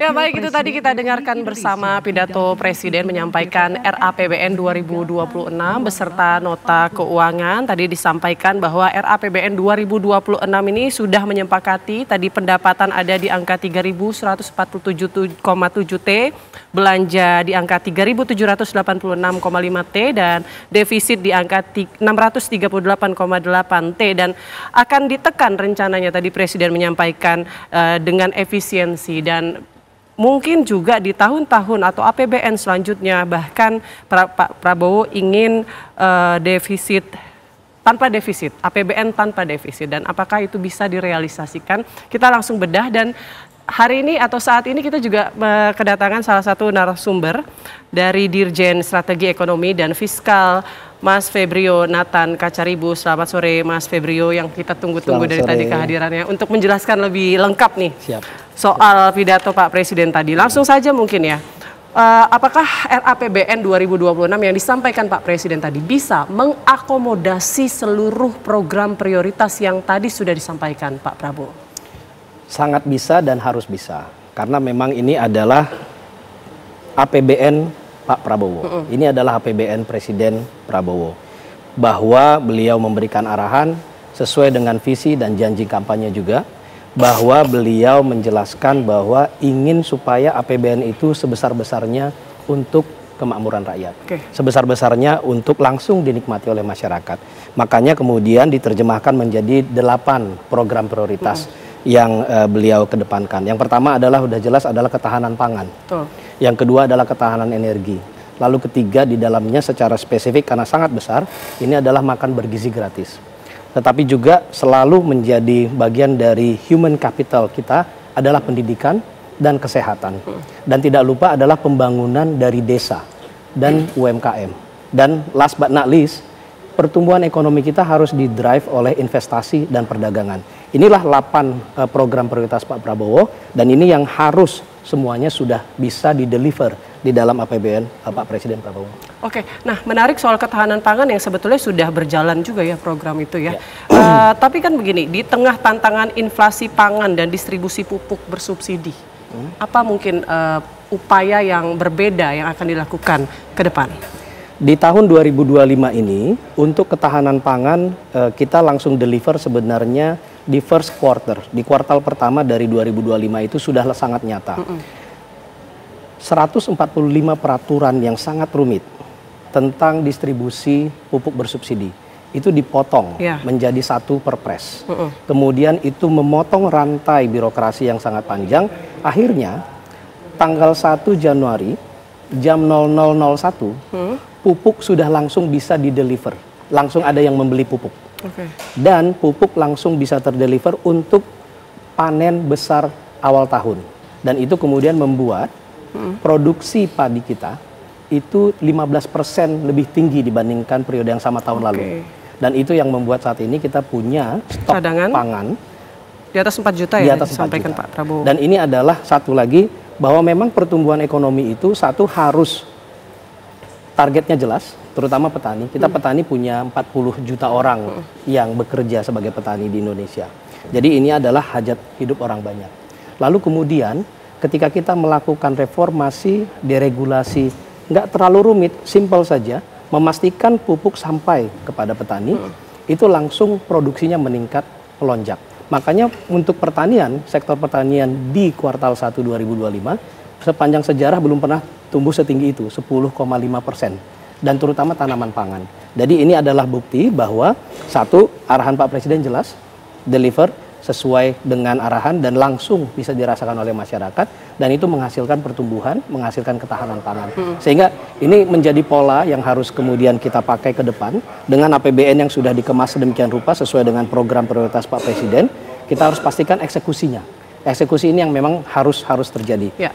Ya baik, itu tadi kita dengarkan bersama pidato Presiden menyampaikan RAPBN 2026 beserta nota keuangan. Tadi disampaikan bahwa RAPBN 2026 ini sudah menyepakati tadi pendapatan ada di angka 3.147,7 T, belanja di angka 3.786,5 T dan defisit di angka 638,8 T dan akan ditekan rencananya tadi Presiden menyampaikan dengan efisiensi dan mungkin juga di tahun-tahun atau APBN selanjutnya bahkan Pak Prabowo ingin defisit tanpa defisit, APBN tanpa defisit dan apakah itu bisa direalisasikan? Kita langsung bedah dan hari ini atau saat ini kita juga kedatangan salah satu narasumber dari Dirjen Strategi Ekonomi dan Fiskal Mas Febrio Nathan Kacaribu. Selamat sore Mas Febrio yang kita tunggu-tunggu dari tadi kehadirannya untuk menjelaskan lebih lengkap nih. Siap. Soal pidato Pak Presiden tadi. Langsung saja mungkin ya, apakah RAPBN 2026 yang disampaikan Pak Presiden tadi bisa mengakomodasi seluruh program prioritas yang tadi sudah disampaikan Pak Prabowo? Sangat bisa dan harus bisa. Karena memang ini adalah APBN Pak Prabowo. Ini adalah APBN Presiden Prabowo. Bahwa beliau memberikan arahan sesuai dengan visi dan janji kampanye juga. Bahwa beliau menjelaskan bahwa ingin supaya APBN itu sebesar-besarnya untuk kemakmuran rakyat. Sebesar-besarnya untuk langsung dinikmati oleh masyarakat. Makanya kemudian diterjemahkan menjadi 8 program prioritas yang beliau kedepankan. Yang pertama adalah sudah jelas adalah ketahanan pangan. Yang kedua adalah ketahanan energi. Lalu ketiga di dalamnya secara spesifik karena sangat besar, ini adalah makan bergizi gratis. Tetapi juga selalu menjadi bagian dari human capital kita adalah pendidikan dan kesehatan. Dan tidak lupa adalah pembangunan dari desa dan UMKM. Dan last but not least, pertumbuhan ekonomi kita harus didrive oleh investasi dan perdagangan. Inilah 8 program prioritas Pak Prabowo dan ini yang harus semuanya sudah bisa dideliver di dalam APBN Pak Presiden Prabowo. Oke, nah menarik soal ketahanan pangan yang sebetulnya sudah berjalan juga ya program itu ya. Tapi kan begini, di tengah tantangan inflasi pangan dan distribusi pupuk bersubsidi, apa mungkin upaya yang berbeda yang akan dilakukan ke depan? Di tahun 2025 ini untuk ketahanan pangan kita langsung deliver sebenarnya di first quarter, di kuartal pertama dari 2025 itu sudah sangat nyata. 145 peraturan yang sangat rumit tentang distribusi pupuk bersubsidi itu dipotong menjadi 1 perpres. Kemudian itu memotong rantai birokrasi yang sangat panjang. Akhirnya tanggal 1 Januari jam 00.01 pupuk sudah langsung bisa dideliver. Langsung ada yang membeli pupuk. Dan pupuk langsung bisa terdeliver untuk panen besar awal tahun. Dan itu kemudian membuat produksi padi kita itu 15% lebih tinggi dibandingkan periode yang sama tahun lalu. Dan itu yang membuat saat ini kita punya stok cadangan pangan di atas 4 juta ya, disampaikan Pak Prabowo. Dan ini adalah satu lagi bahwa memang pertumbuhan ekonomi itu satu harus targetnya jelas, terutama petani. Kita petani punya 40 juta orang yang bekerja sebagai petani di Indonesia. Jadi ini adalah hajat hidup orang banyak. Lalu kemudian ketika kita melakukan reformasi, deregulasi, nggak terlalu rumit, simpel saja, memastikan pupuk sampai kepada petani, itu langsung produksinya meningkat, melonjak. Makanya untuk pertanian, sektor pertanian di kuartal 1 2025, sepanjang sejarah belum pernah tumbuh setinggi itu, 10,5%. Dan terutama tanaman pangan. Jadi ini adalah bukti bahwa satu, arahan Pak Presiden jelas, deliver sesuai dengan arahan dan langsung bisa dirasakan oleh masyarakat dan itu menghasilkan pertumbuhan, menghasilkan ketahanan pangan. Sehingga ini menjadi pola yang harus kemudian kita pakai ke depan dengan APBN yang sudah dikemas sedemikian rupa sesuai dengan program prioritas Pak Presiden, kita harus pastikan eksekusinya. Eksekusi ini yang memang harus terjadi. Ya.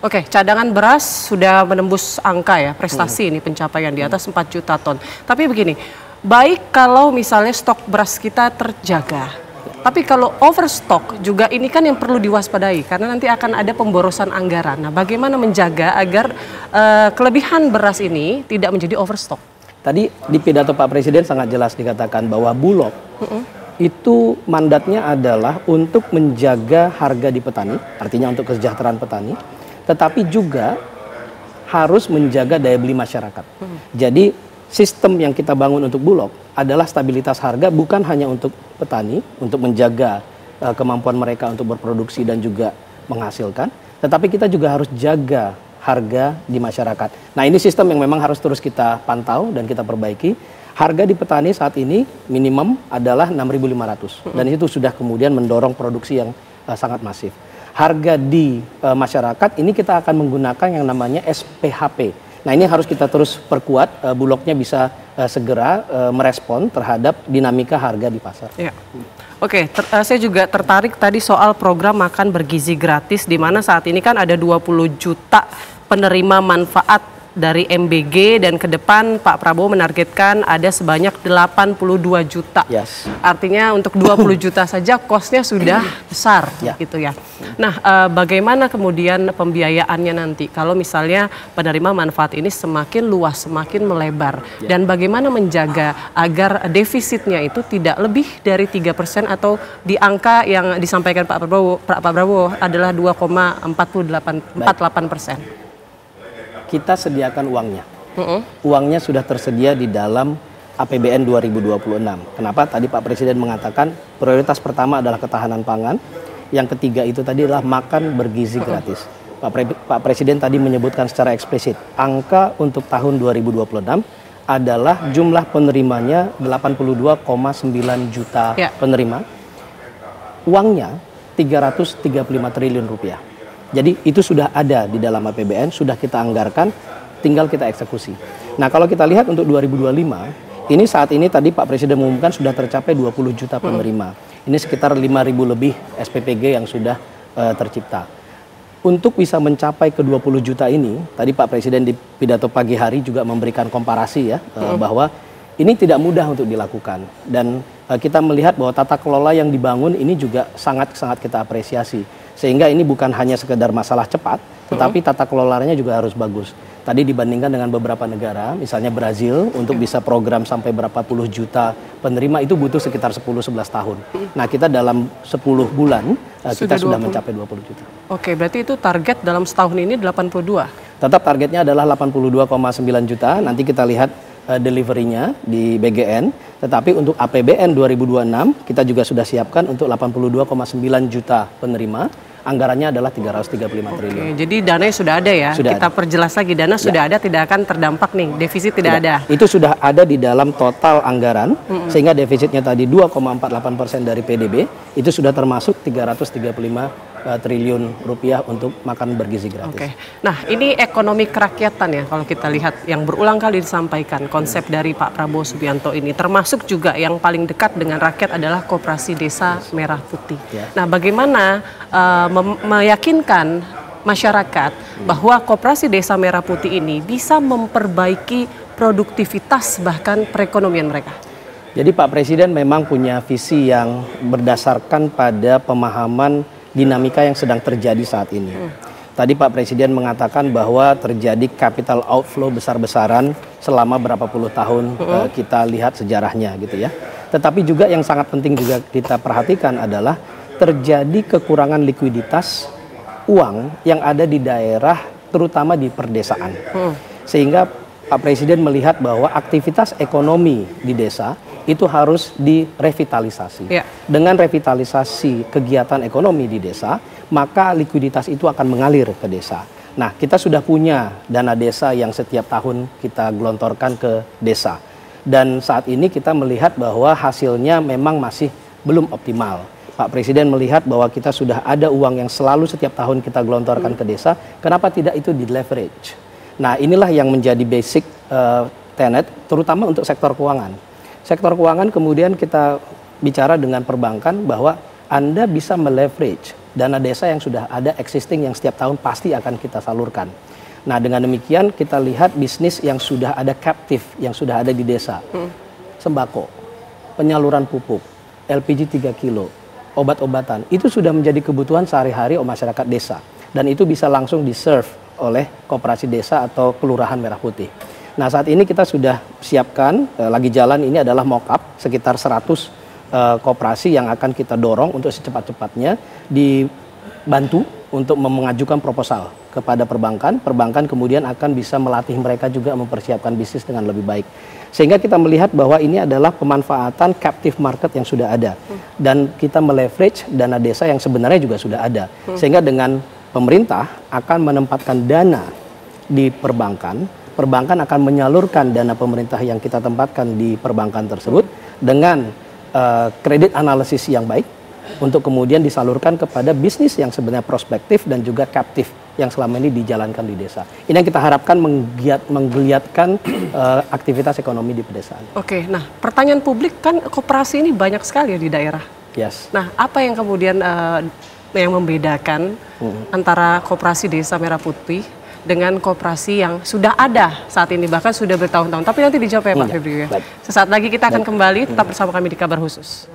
Oke, cadangan beras sudah menembus angka ya, prestasi ini pencapaian di atas 4 juta ton. Tapi begini, baik kalau misalnya stok beras kita terjaga. Tapi kalau overstock juga ini kan yang perlu diwaspadai karena nanti akan ada pemborosan anggaran. Nah, bagaimana menjaga agar kelebihan beras ini tidak menjadi overstock? Tadi di pidato Pak Presiden sangat jelas dikatakan bahwa Bulog itu mandatnya adalah untuk menjaga harga di petani, artinya untuk kesejahteraan petani, tetapi juga harus menjaga daya beli masyarakat. Jadi sistem yang kita bangun untuk Bulog adalah stabilitas harga bukan hanya untuk petani, untuk menjaga kemampuan mereka untuk berproduksi dan juga menghasilkan, tetapi kita juga harus jaga harga di masyarakat. Nah, ini sistem yang memang harus terus kita pantau dan kita perbaiki. Harga di petani saat ini minimum adalah 6.500 dan itu sudah kemudian mendorong produksi yang sangat masif. Harga di masyarakat ini kita akan menggunakan yang namanya SPHP. Nah, ini harus kita terus perkuat, Bulognya bisa segera merespon terhadap dinamika harga di pasar. Ya. Oke, saya juga tertarik tadi soal program makan bergizi gratis, di mana saat ini kan ada 20 juta penerima manfaat dari MBG, dan ke depan Pak Prabowo menargetkan ada sebanyak 82 juta. Yes. Artinya untuk 20 juta saja kosnya sudah besar, gitu ya. Nah, bagaimana kemudian pembiayaannya nanti kalau misalnya penerima manfaat ini semakin luas, semakin melebar, dan bagaimana menjaga agar defisitnya itu tidak lebih dari 3% atau di angka yang disampaikan Pak Prabowo adalah 2,48%. Kita sediakan uangnya. Uangnya sudah tersedia di dalam APBN 2026. Kenapa? Tadi Pak Presiden mengatakan prioritas pertama adalah ketahanan pangan. Yang ketiga itu tadi adalah makan bergizi gratis. Pak Presiden tadi menyebutkan secara eksplisit, angka untuk tahun 2026 adalah jumlah penerimanya 82,9 juta penerima. Uangnya 335 triliun rupiah. Jadi itu sudah ada di dalam APBN, sudah kita anggarkan, tinggal kita eksekusi. Nah, kalau kita lihat untuk 2025, ini saat ini tadi Pak Presiden mengumumkan sudah tercapai 20 juta penerima. Ini sekitar 5.000 lebih SPPG yang sudah tercipta. Untuk bisa mencapai ke 20 juta ini, tadi Pak Presiden di pidato pagi hari juga memberikan komparasi ya, bahwa ini tidak mudah untuk dilakukan. Dan kita melihat bahwa tata kelola yang dibangun ini juga sangat-sangat kita apresiasi. Sehingga ini bukan hanya sekedar masalah cepat, tetapi tata kelolanya juga harus bagus. Tadi dibandingkan dengan beberapa negara, misalnya Brazil, untuk bisa program sampai berapa puluh juta penerima itu butuh sekitar 10-11 tahun. Nah, kita dalam 10 bulan, kita sudah mencapai 20 juta. Oke, berarti itu target dalam setahun ini 82? Tetap targetnya adalah 82,9 juta, nanti kita lihat delivery-nya di BGN. Tetapi untuk APBN 2026, kita juga sudah siapkan untuk 82,9 juta penerima. Anggarannya adalah 335 triliun. Oke, jadi dananya sudah ada ya? Sudah kita perjelas lagi, dana sudah ada, tidak akan terdampak nih, defisit tidak ada. Itu sudah ada di dalam total anggaran, sehingga defisitnya tadi 2,48% dari PDB, itu sudah termasuk 335 triliun rupiah untuk makan bergizi gratis. Oke. Nah, ini ekonomi kerakyatan ya, kalau kita lihat yang berulang kali disampaikan konsep dari Pak Prabowo Subianto ini, termasuk juga yang paling dekat dengan rakyat adalah Koperasi Desa Merah Putih. Nah, bagaimana meyakinkan masyarakat bahwa Koperasi Desa Merah Putih ini bisa memperbaiki produktivitas bahkan perekonomian mereka? Jadi Pak Presiden memang punya visi yang berdasarkan pada pemahaman dinamika yang sedang terjadi saat ini. Tadi Pak Presiden mengatakan bahwa terjadi capital outflow besar-besaran selama berapa puluh tahun, kita lihat sejarahnya gitu ya. Tetapi juga yang sangat penting juga kita perhatikan adalah terjadi kekurangan likuiditas uang yang ada di daerah, terutama di perdesaan. Sehingga Pak Presiden melihat bahwa aktivitas ekonomi di desa itu harus direvitalisasi. Dengan revitalisasi kegiatan ekonomi di desa, maka likuiditas itu akan mengalir ke desa. Nah, kita sudah punya dana desa yang setiap tahun kita gelontorkan ke desa. Dan saat ini kita melihat bahwa hasilnya memang masih belum optimal. Pak Presiden melihat bahwa kita sudah ada uang yang selalu setiap tahun kita gelontorkan ke desa, kenapa tidak itu di leverage? Nah, inilah yang menjadi basic tenet, terutama untuk sektor keuangan. Sektor keuangan kemudian kita bicara dengan perbankan bahwa Anda bisa meleverage dana desa yang sudah ada existing yang setiap tahun pasti akan kita salurkan. Nah, dengan demikian kita lihat bisnis yang sudah ada captive, yang sudah ada di desa. Sembako, penyaluran pupuk, LPG 3 kilo, obat-obatan, itu sudah menjadi kebutuhan sehari-hari masyarakat desa. Dan itu bisa langsung di-serve oleh koperasi desa atau kelurahan Merah Putih. Nah, saat ini kita sudah siapkan, lagi jalan ini adalah mock-up sekitar 100 koperasi yang akan kita dorong untuk secepat-cepatnya dibantu untuk mengajukan proposal kepada perbankan. Perbankan kemudian akan bisa melatih mereka juga mempersiapkan bisnis dengan lebih baik. Sehingga kita melihat bahwa ini adalah pemanfaatan captive market yang sudah ada. Dan kita meleverage dana desa yang sebenarnya juga sudah ada. Sehingga dengan pemerintah akan menempatkan dana di perbankan, perbankan akan menyalurkan dana pemerintah yang kita tempatkan di perbankan tersebut dengan kredit analisis yang baik untuk kemudian disalurkan kepada bisnis yang sebenarnya prospektif dan juga captive yang selama ini dijalankan di desa. Ini yang kita harapkan menggeliatkan aktivitas ekonomi di pedesaan. Oke, nah pertanyaan publik kan koperasi ini banyak sekali ya di daerah. Yes. Nah, apa yang kemudian yang membedakan antara koperasi Desa Merah Putih dengan koperasi yang sudah ada saat ini, bahkan sudah bertahun-tahun? Tapi nanti dijawab ya Pak Febrio ya. Sesaat lagi kita akan kembali, tetap bersama kami di Kabar Khusus.